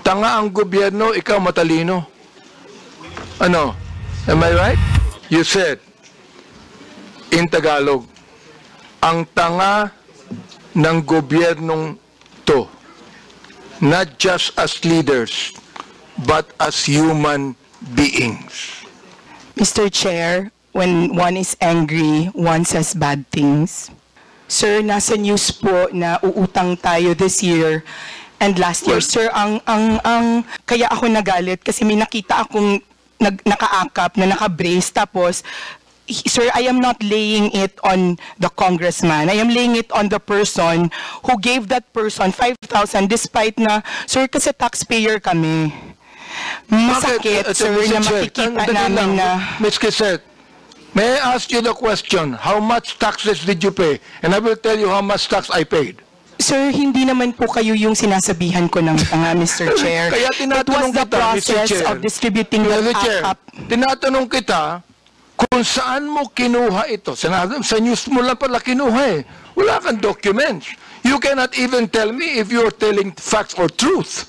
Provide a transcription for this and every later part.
Tanga ang gobyerno, ikaw matalino. Ano? Am I right? You said, in Tagalog, ang tanga ng gobyernong to, not just as leaders, but as human beings. Mr. Chair, when one is angry, one says bad things. Sir, nasa news po na uutang tayo this year and last year. Sir, kaya ako nagalit kasi may nakita akong nakaakap na nakabrace tapos, sir, I am not laying it on the congressman. I am laying it on the person who gave that person 5,000 despite na, sir, kasi taxpayer kami. Masakit, sir, na makikita namin na... Ms. Quezet, may I ask you the question, how much taxes did you pay? And I will tell you how much tax I paid. Sir, hindi naman po kayo yung sinasabihan ko ng tanga, Mr. Chair. Kaya It tinatanong was the kita, Mr. process Chair. of distributing the up. Tinatanong kita kung saan mo kinuha ito. Sa news mo lang pala kinuha eh. Wala kang documents. You cannot even tell me if you're telling facts or truth.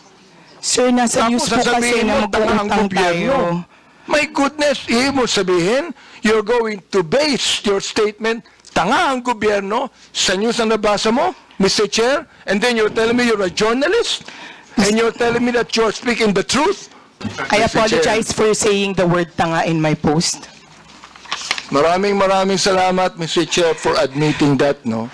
Sir, nasa news po kasi na mag-uutang tayo. My goodness, ibig mo sabihin, you're going to base your statement, tanga ang gobyerno, sa news na nabasa mo, Mr. Chair, and then you're telling me you're a journalist, and you're telling me that you're speaking the truth? I apologize for saying the word tanga in my post. Maraming salamat, Mr. Chair, for admitting that, no?